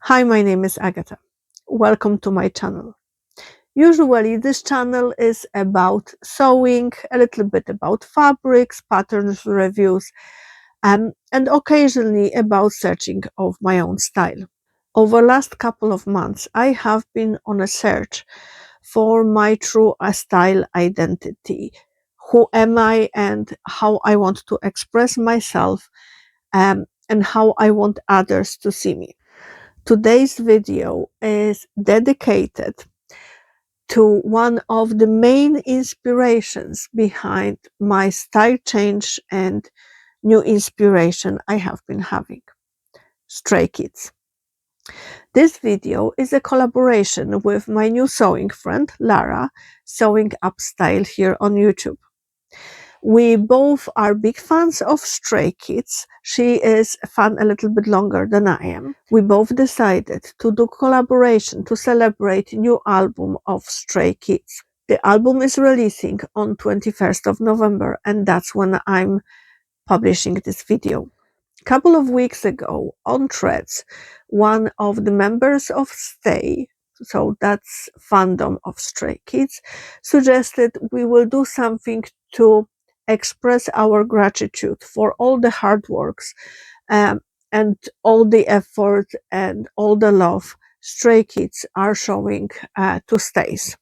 Hi, my name is Agata. Welcome to my channel. Usually this channel is about sewing, a little bit about fabrics, patterns, reviews, and occasionally about searching of my own style. Over last couple of months, I have been on a search for my true style identity. Who am I and how I want to express myself, and how I want others to see me. Today's video is dedicated to one of the main inspirations behind my style change and new inspiration I have been having: Stray Kids. This video is a collaboration with my new sewing friend Lara, Sewing Up Style here on YouTube. We both are big fans of Stray Kids. She is a fan a little bit longer than I am. We both decided to do collaboration to celebrate new album of Stray Kids. The album is releasing on 21st of November, and that's when I'm publishing this video. A couple of weeks ago on Threads, one of the members of Stay, so that's fandom of Stray Kids, suggested we will do something to express our gratitude for all the hard works, and all the effort and all the love Stray Kids are showing to Stays.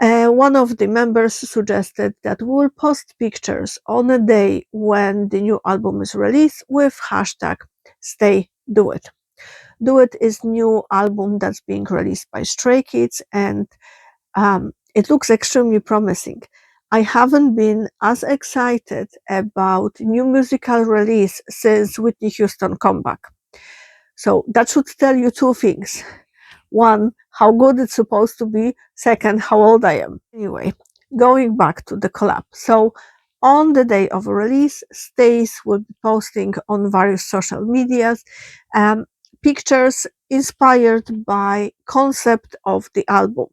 One of the members suggested that we will post pictures on a day when the new album is released with hashtag Stay Do It. Do It is new album that's being released by Stray Kids, and it looks extremely promising. I haven't been as excited about new musical release since Whitney Houston comeback. So that should tell you two things. One, how good it's supposed to be. Second, how old I am. Anyway, going back to the collab. So on the day of release, Stace will be posting on various social medias pictures inspired by concept of the album.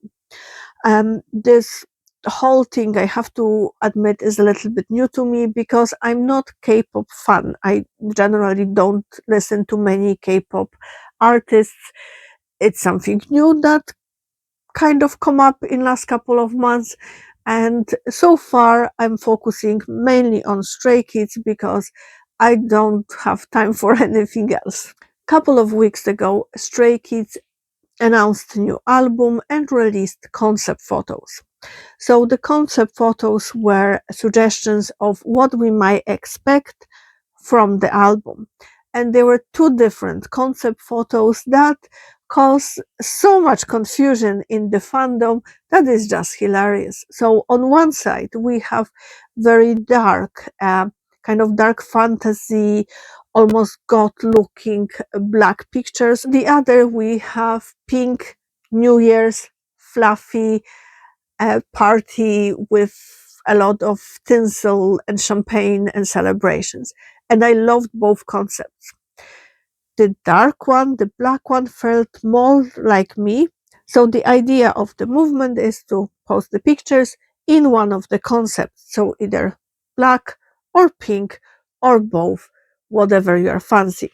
This whole thing, I have to admit, is a little bit new to me because I'm not K-pop fan. I generally don't listen to many K-pop artists. It's something new that kind of come up in last couple of months, and so far I'm focusing mainly on Stray Kids because I don't have time for anything else. Couple of weeks ago, Stray Kids announced a new album and released concept photos. So the concept photos were suggestions of what we might expect from the album. And there were two different concept photos that cause so much confusion in the fandom that is just hilarious. So on one side, we have very dark, kind of dark fantasy, almost god-looking black pictures. The other, we have pink New Year's, fluffy party with a lot of tinsel and champagne and celebrations. And I loved both concepts. The dark one, the black one, felt more like me. So the idea of the movement is to post the pictures in one of the concepts. So either black or pink or both, whatever you are fancy.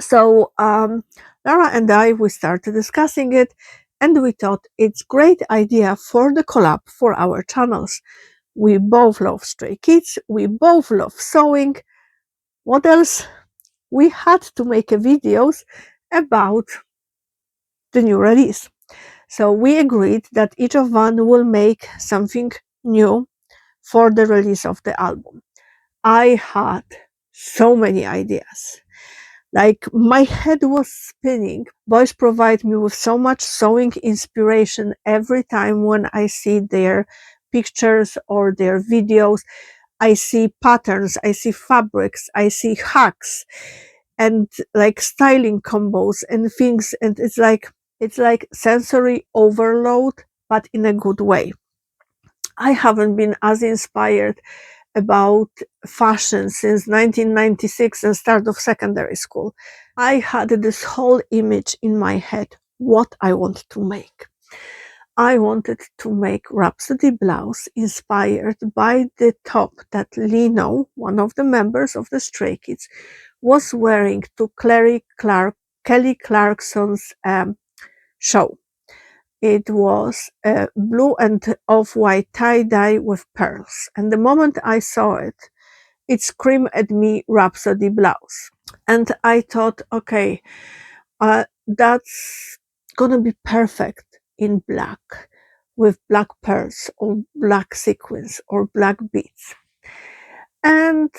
So Lara and I, we started discussing it, and we thought it's great idea for the collab for our channels. We both love Stray Kids, we both love sewing. What else? We had to make a videos about the new release. So we agreed that each of one will make something new for the release of the album. I had so many ideas. Like my head was spinning. Boys provide me with so much sewing inspiration every time when I see their pictures or their videos. I see patterns, I see fabrics, I see hacks and like styling combos and things, and it's like sensory overload, but in a good way. I haven't been as inspired about fashion since 1996 and start of secondary school. I had this whole image in my head what I want to make. I wanted to make Rhapsody blouse inspired by the top that Lino, one of the members of the Stray Kids, was wearing to Clarkson Kelly Clarkson's show. It was blue and off-white tie-dye with pearls. And the moment I saw it, it screamed at me Rhapsody blouse. And I thought, okay, that's gonna be perfect in black with black pearls or black sequins or black beads. And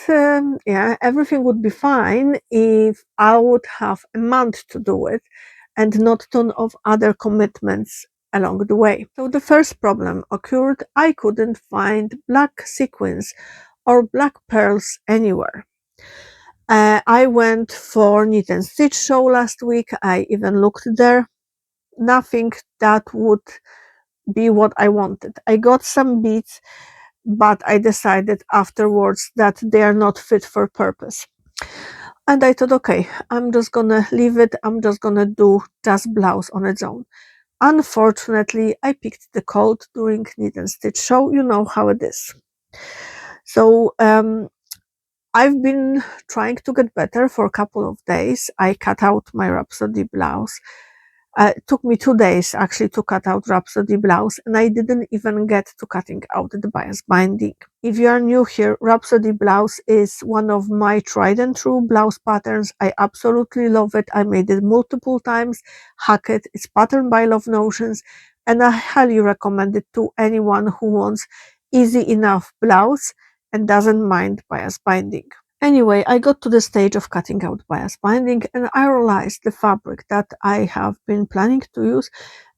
yeah, everything would be fine if I would have a month to do it and not ton of other commitments along the way. So the first problem occurred. I couldn't find black sequins or black pearls anywhere. I went for knit and stitch show last week. I even looked there. Nothing that would be what I wanted. I got some beads, but I decided afterwards that they are not fit for purpose. And I thought, okay, I'm just gonna leave it. I'm just gonna do just blouse on its own. Unfortunately, I picked the cold during knit and stitch show. You know how it is. So I've been trying to get better for a couple of days. I cut out my Rhapsody blouse. It took me 2 days actually to cut out Rhapsody blouse, and I didn't even get to cutting out the bias binding. If you are new here, Rhapsody blouse is one of my tried and true blouse patterns. I absolutely love it. I made it multiple times. Hack it. It's patterned by Love Notions, and I highly recommend it to anyone who wants easy enough blouse and doesn't mind bias binding. Anyway, I got to the stage of cutting out bias binding and I realized the fabric that I have been planning to use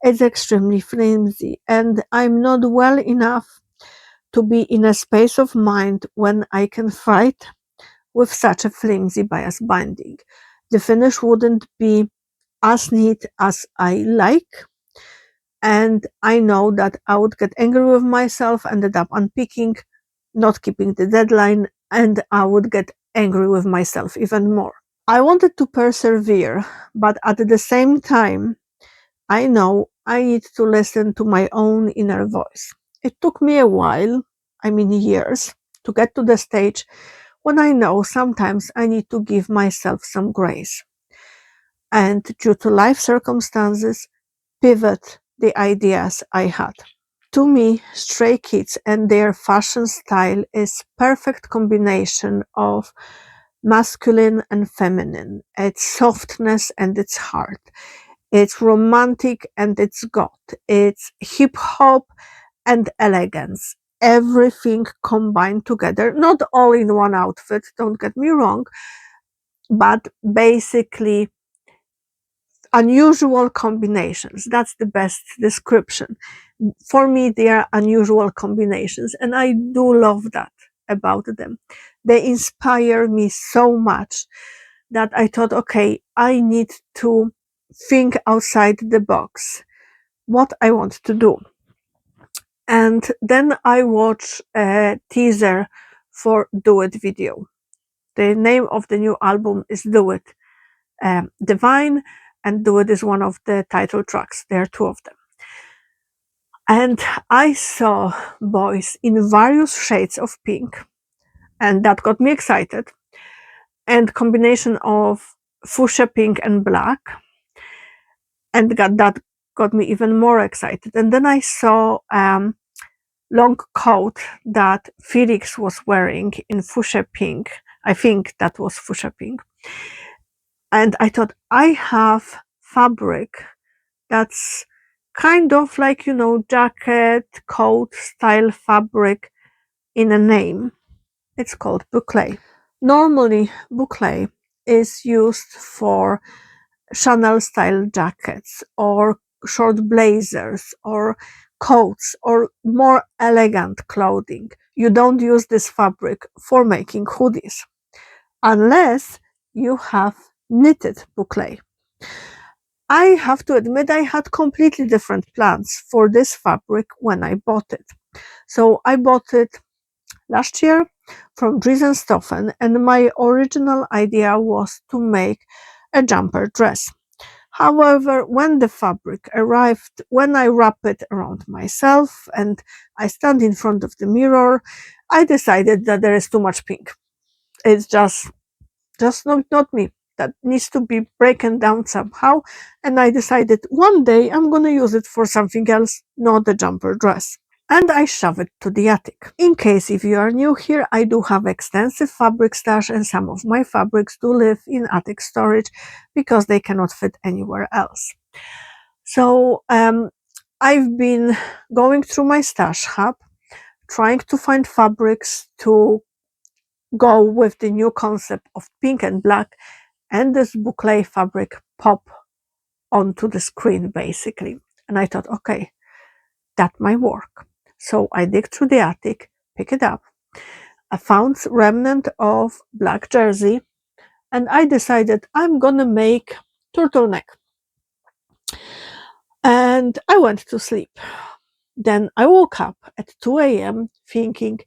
is extremely flimsy and I'm not well enough to be in a space of mind when I can fight with such a flimsy bias binding. The finish wouldn't be as neat as I like, and I know that I would get angry with myself, ended up unpicking, not keeping the deadline, and I would get angry with myself even more. I wanted to persevere, but at the same time, I know I need to listen to my own inner voice. It took me a while, I mean years, to get to the stage when I know sometimes I need to give myself some grace. And due to life circumstances, pivot the ideas I had. To me, Stray Kids and their fashion style is perfect combination of masculine and feminine. It's softness and it's hard. It's romantic and it's goth. It's hip hop and elegance. Everything combined together, not all in one outfit, don't get me wrong, but basically unusual combinations. That's the best description. For me, they are unusual combinations, and I do love that about them. They inspire me so much that I thought, okay, I need to think outside the box what I want to do. And then I watched a teaser for Do It video. The name of the new album is Do It. Divine and Do It is one of the title tracks. There are two of them. And I saw boys in various shades of pink, and that got me excited. And combination of fuchsia pink and black, and that got me even more excited. And then I saw long coat that Felix was wearing in fuchsia pink. I think that was fuchsia pink. And I thought, I have fabric that's kind of like, jacket, coat style fabric in a name. It's called boucle. Normally, boucle is used for Chanel style jackets or short blazers or coats or more elegant clothing. You don't use this fabric for making hoodies unless you have knitted boucle. I have to admit I had completely different plans for this fabric when I bought it. So I bought it last year from Stoffen, and my original idea was to make a jumper dress. However, when the fabric arrived, when I wrap it around myself and I stand in front of the mirror, I decided that there is too much pink. It's just not me. that needs to be broken down somehow, and I decided one day I'm gonna use it for something else, not the jumper dress. And I shove it to the attic. In case if you are new here, I do have extensive fabric stash, and some of my fabrics do live in attic storage because they cannot fit anywhere else. So I've been going through my stash hub, trying to find fabrics to go with the new concept of pink and black, and this boucle fabric pop onto the screen basically. And I thought, okay, that might work. So I dig through the attic, pick it up. I found remnant of black jersey, and I decided I'm gonna make turtleneck. And I went to sleep. Then I woke up at 2 a.m. thinking,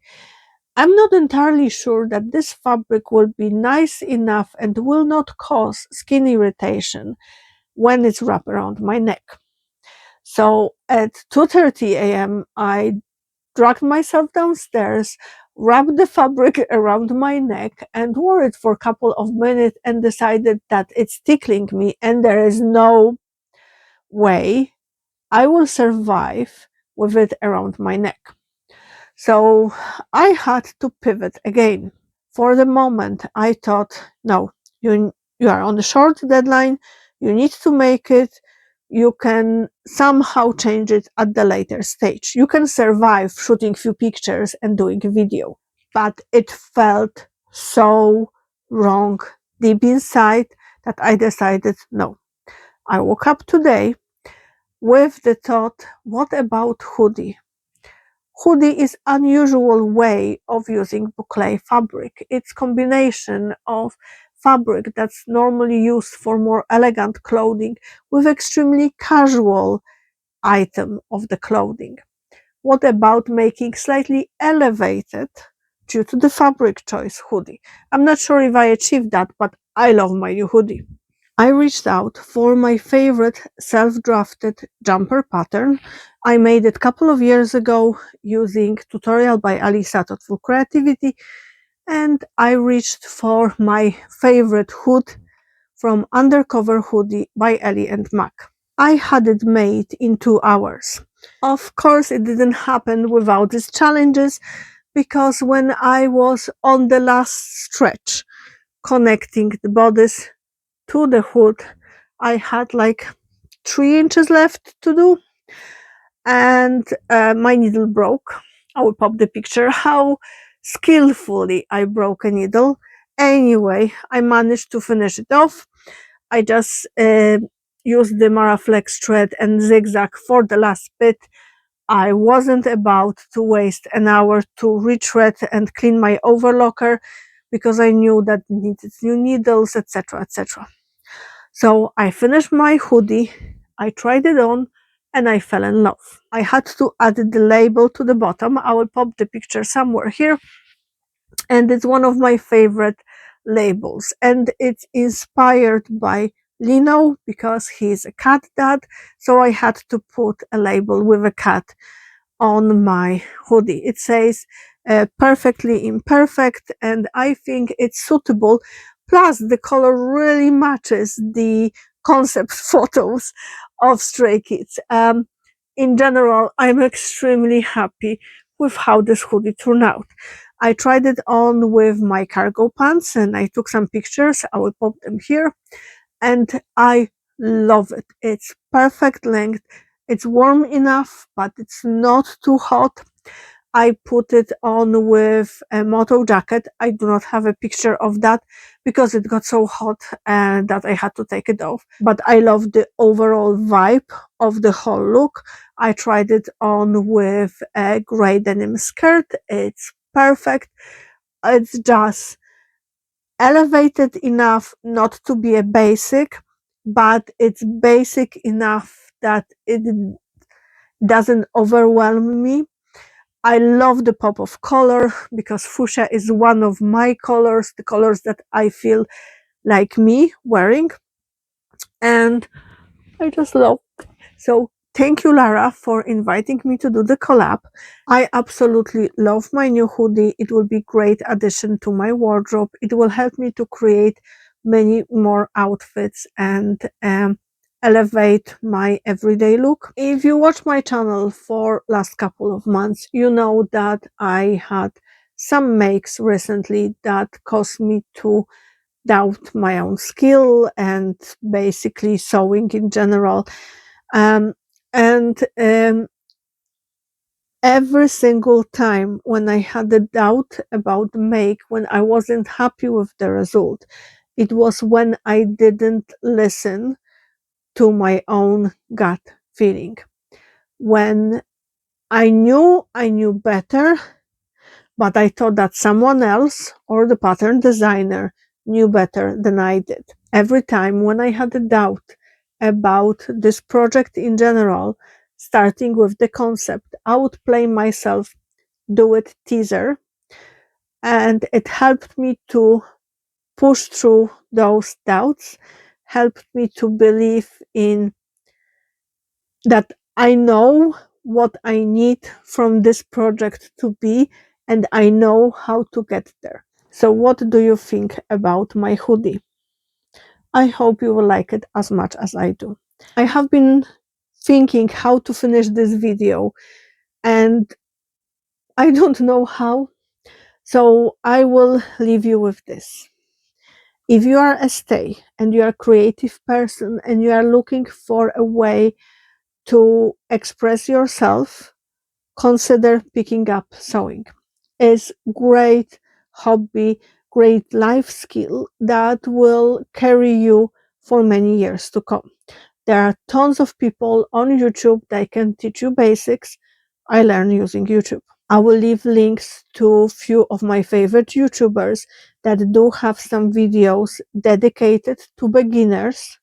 I'm not entirely sure that this fabric will be nice enough and will not cause skin irritation when it's wrapped around my neck. So at 2:30 a.m., I dragged myself downstairs, wrapped the fabric around my neck, and wore it for a couple of minutes and decided that it's tickling me and there is no way I will survive with it around my neck. So I had to pivot again. For the moment, I thought, no, you are on a short deadline, you need to make it, you can somehow change it at the later stage. You can survive shooting few pictures and doing a video. But it felt so wrong deep inside that I decided, no. I woke up today with the thought, what about hoodie? Hoodie is unusual way of using boucle fabric. It's combination of fabric that's normally used for more elegant clothing with extremely casual item of the clothing. What about making slightly elevated due to the fabric choice hoodie? I'm not sure if I achieved that, but I love my new hoodie. I reached out for my favorite self-drafted jumper pattern. I made it a couple of years ago using tutorial by Alisa Thoughtful Creativity, and I reached for my favorite hood from Undercover Hoodie by Ellie and Mac. I had it made in 2 hours. Of course, it didn't happen without these challenges, because when I was on the last stretch connecting the bodice to the hood, I had like 3 inches left to do, and my needle broke. I will pop the picture how skillfully I broke a needle. Anyway, I managed to finish it off. I just used the Maraflex thread and zigzag for the last bit. I wasn't about to waste an hour to retread and clean my overlocker because I knew that it needed new needles, etc., etc. So I finished my hoodie, I tried it on, and I fell in love. I had to add the label to the bottom. I will pop the picture somewhere here. And it's one of my favorite labels. And it's inspired by Lino because he's a cat dad. So I had to put a label with a cat on my hoodie. It says perfectly imperfect, and I think it's suitable. Plus, the color really matches the concept photos of Stray Kids. In general, I'm extremely happy with how this hoodie turned out. I tried it on with my cargo pants and I took some pictures. I will pop them here. And I love it. It's perfect length. It's warm enough, but it's not too hot. I put it on with a moto jacket. I do not have a picture of that because it got so hot that I had to take it off. But I love the overall vibe of the whole look. I tried it on with a gray denim skirt. It's perfect. It's just elevated enough not to be a basic, but it's basic enough that it doesn't overwhelm me. I love the pop of color because fuchsia is one of my colors, the colors that I feel like me wearing, and I just love it. So thank you, Lara, for inviting me to do the collab. I absolutely love my new hoodie. It will be great addition to my wardrobe. It will help me to create many more outfits and elevate my everyday look. If you watch my channel for last couple of months, you know that I had some makes recently that caused me to doubt my own skill and basically sewing in general. Um, and every single time when I had a doubt about the make, when I wasn't happy with the result, it was when I didn't listen to my own gut feeling. When I knew better, but I thought that someone else or the pattern designer knew better than I did. Every time when I had a doubt about this project in general, starting with the concept, I would play myself do it teaser, and it helped me to push through those doubts, helped me to believe in that I know what I need from this project to be, and I know how to get there. So what do you think about my hoodie? I hope you will like it as much as I do. I have been thinking how to finish this video, and I don't know how, so I will leave you with this. If you are a stay and you are a creative person and you are looking for a way to express yourself, consider picking up sewing. It's great hobby, great life skill that will carry you for many years to come. There are tons of people on YouTube that can teach you basics. I learned using YouTube. I will leave links to few of my favorite YouTubers that do have some videos dedicated to beginners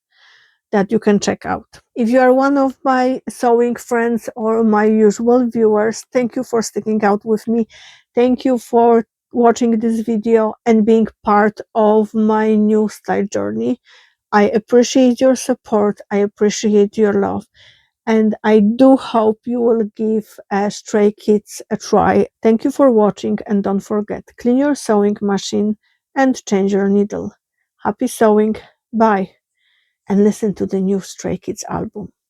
that you can check out. If you are one of my sewing friends or my usual viewers, thank you for sticking out with me. Thank you for watching this video and being part of my new style journey. I appreciate your support. I appreciate your love. And I do hope you will give Stray Kids a try. Thank you for watching, and don't forget, clean your sewing machine and change your needle. Happy sewing. Bye. And listen to the new Stray Kids album.